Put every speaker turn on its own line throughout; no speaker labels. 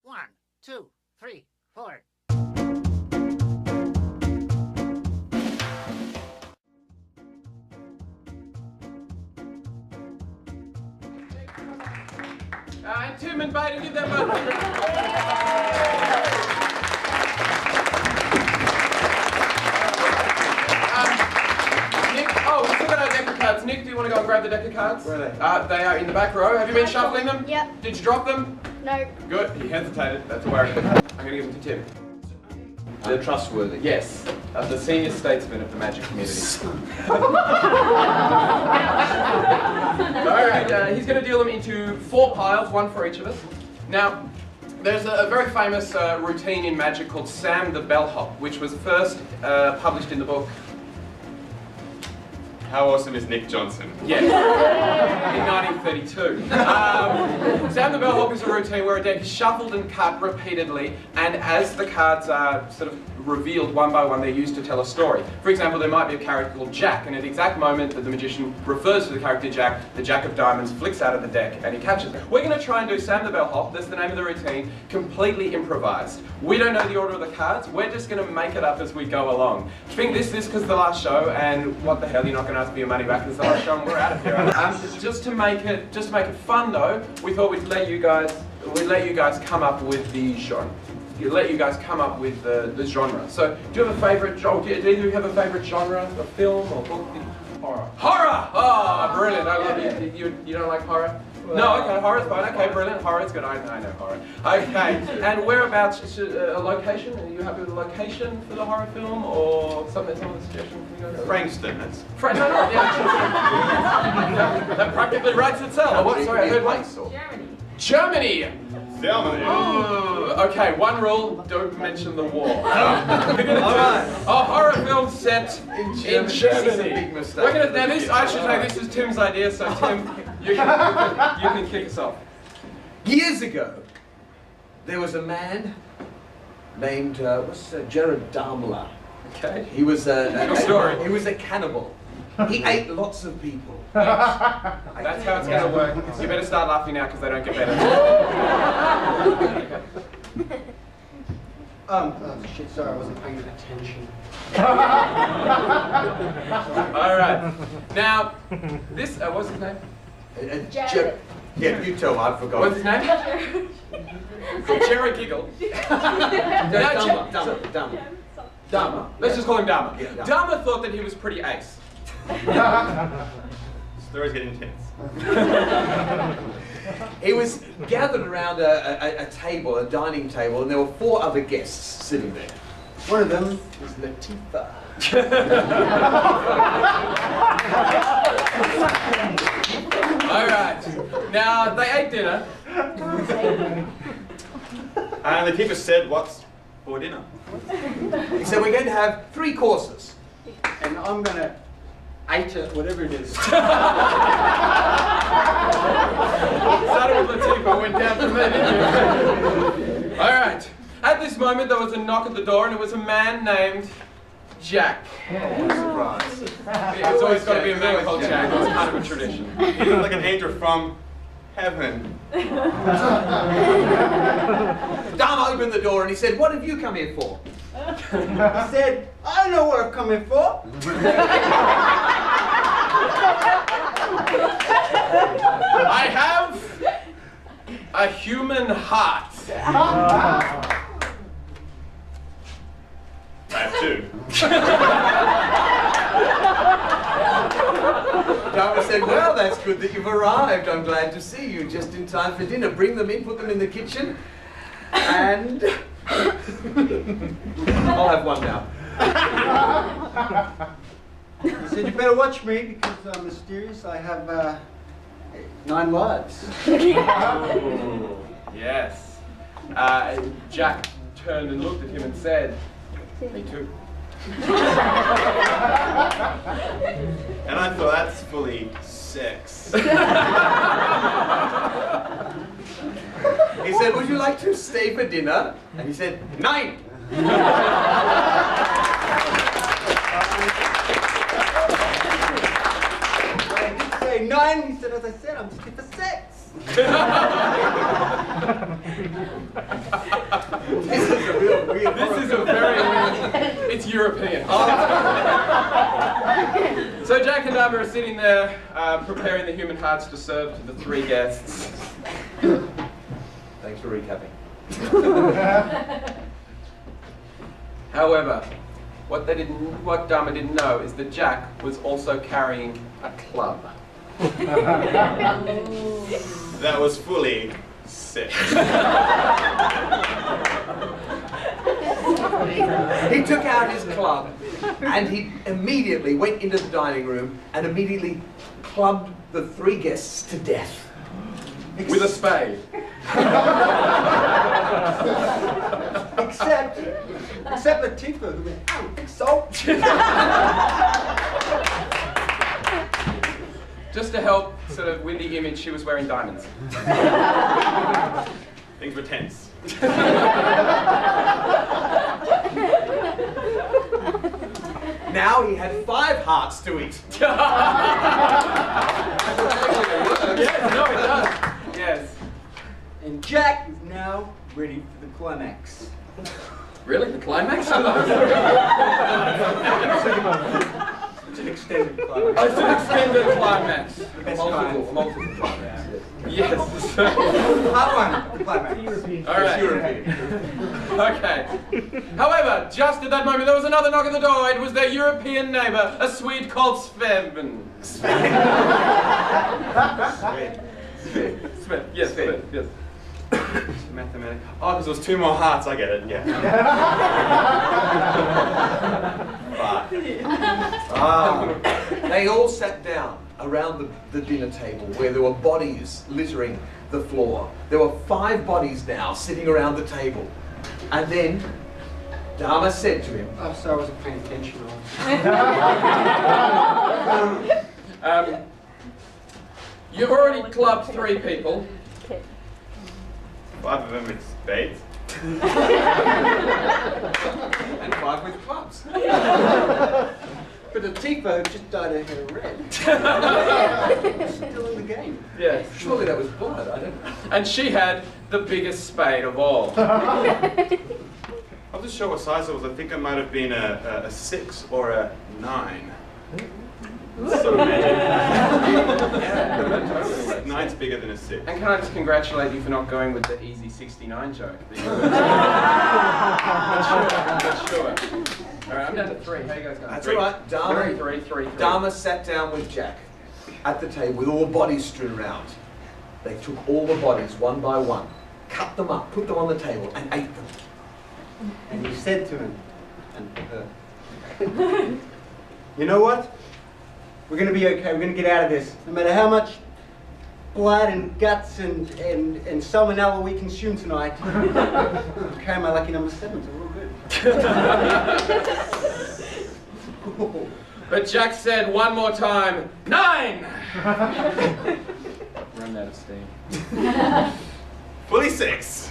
1, 2, 3, 4.
And Tim and Bayden, give them both. Nick, oh, we took out our deck of cards. Nick, do you want to go and grab the deck of cards?
Where are they?
They are in the back row. Have you been shuffling them?
Yep.
Did you drop them?
No.
Good. He hesitated. That's a worry. I'm going to give them to Tim.
They're trustworthy.
Yes, the senior statesman of the magic community. Alright, he's going to deal them into 4 piles, 1 for each of us. Now, there's a very famous routine in magic called Sam the Bellhop, which was first published in the book.
How awesome is Nick Johnson?
Yes, in 1932. Sam the Bellhop is a routine where a deck is shuffled and cut repeatedly, and as the cards are sort of revealed one by one, they're used to tell a story. For example, there might be a character called Jack, and at the exact moment that the magician refers to the character Jack, the Jack of Diamonds flicks out of the deck and he catches it. We're going to try and do Sam the Bellhop, that's the name of the routine, completely improvised. We don't know the order of the cards, we're just going to make it up as we go along. Think this because the last show, and what the hell, you're not going to ask for your money back because the last show and we're out of here. Just to make it fun though, we thought we'd let you guys come up with the genre. Let you guys come up with the genre. So, do you have a favourite genre? Do either of you have a favourite genre of film or book?
Horror.
Horror! Oh, brilliant. I love it. You don't like horror? No, okay, horror's fine. Okay, brilliant. Horror's good. I know horror. Okay, and whereabouts, a location? Are you happy with a location for the horror film or something, some of the suggestions from you guys?
Frankston, that's...
No, yeah. That practically writes itself. Oh, what? Sorry, I heard one. Germany!
Germany!
Oh, okay, one rule, don't mention the war. We're going to do a horror film set in Germany.
This is a big mistake.
We're gonna, now this, I should say, this is Tim's idea, so Tim, you can kick us off.
Years ago, there was a man named Jared Darmler.
Okay.
He was
Good story.
He was a cannibal. He ate lots of people.
That's how it's going to work. You better start laughing now because they don't get better.
Shit, sorry, I wasn't paying attention.
Alright. Now, this, what's his name?
Jared.
Yeah, you tell me, I forgot.
What's his name? Jerry Giggle. Dharma. Let's just call him Dharma.
Yeah, Dharma.
Dharma thought that he was pretty ace.
Stories get intense.
He was gathered around a table, a dining table, and there were 4 other guests sitting there.
One of them was Latifah.
Alright. Now, they ate dinner.
And Latifah said, what's for dinner?
He said, we're going to have 3 courses.
And I'm gonna eat it, whatever it is.
Started with Latifah, went down from there, didn't you? Alright. At this moment, there was a knock at the door, and it was a man named Jack.
Surprise.
It's always got to be a man called Jack. It's kind of a tradition.
He looked like an angel from heaven.
Dharma opened the door and he said, what have you come here for?
He said, I don't know what I'm coming for.
I have a human heart.
I have 2.
Dharma said, well, that's good that you've arrived. I'm glad to see you just in time for dinner. Bring them in, put them in the kitchen, and I'll have one now.
He said, you better watch me because I'm mysterious. I have 9 lives.
Yes. Jack turned and looked at him and said, me too.
And I thought, that's fully 6.
He said, would you like to stay for dinner? And he said, 9.
I did say 9. He said, as I said, I'm just here for sex.
This is a real weird.
This is a very weird. It's European. So Jack and Dharma are sitting there preparing the human hearts to serve to the three guests.
Thanks for recapping.
However, what Dharma didn't know is that Jack was also carrying a club.
That was fully 6.
He took out his club and he immediately went into the dining room and immediately clubbed the three guests to death.
With a spade.
Except Latifah, who went, "Oh, big salt."
Just to help sort of with the image, she was wearing diamonds.
Things were tense.
Now he had 5 hearts to eat.
Yes, no, it does. Yes.
And Jack is now ready for the climax.
Really? The climax?
It's an extended climax.
It's an extended climax.
A multiple climax.
Yes.
Part 1, the climax.
All right. Okay. However, just at that moment, there was another knock at the door. It was their European neighbour, a Swede called Sven. Sven. Yes, Sven. Yes.
Mathematics. Oh, because there was 2 more hearts. I get it. Yeah. 5.
They all sat down around the dinner table where there were bodies littering the floor. There were 5 bodies now sitting around the table. And then Dharma said to him,
Oh, sorry, I wasn't paying attention.
You've already clubbed 3 people.
5 of them with spades.
and 5 with clubs.
But Latifah just dyed her hair red. Still in the game.
Yes.
Surely that was blood, I don't know.
And she had the biggest spade of all.
I wasn't sure what size it was. I think it might have been a 6 or a 9. Sort of magic. Yeah. 9's bigger than a 6.
And can I just congratulate you for not going with the easy 69 joke? But sure. All right, I'm down to 3. How you guys going?
That's all right. Dharma,
Three.
Dharma sat down with Jack at the table with all the bodies strewn around. They took all the bodies one by one, cut them up, put them on the table, and ate them.
And he said to him, and her, you know what? We're going to be okay. We're going to get out of this. No matter how much blood and guts and salmonella we consume tonight. Okay, my lucky number 7, so we're all good.
But Jack said one more time, 9! Run out of steam.
Fully 6.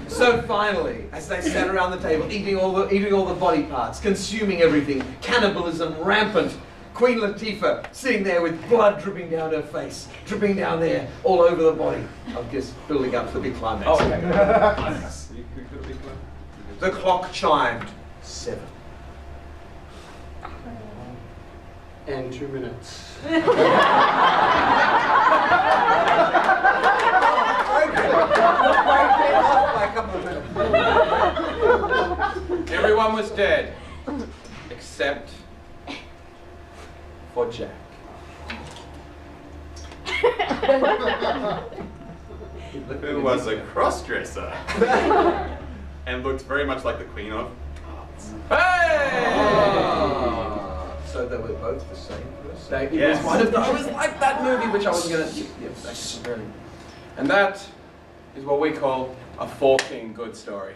So finally, as they sat around the table, eating all the body parts, consuming everything, cannibalism rampant, Queen Latifah sitting there with blood dripping down her face, dripping down there all over the body. I'm just building up to the big climax.
Oh, okay.
The clock chimed 7.
And 2 minutes.
Everyone was dead, except for Jack.
Who was a cross-dresser. And looked very much like the Queen of Hearts.
Hey!
So they were both the same person.
Yes.
It was like that movie, which I wasn't going to... Yes, really. And that is what we call a 4-king good story.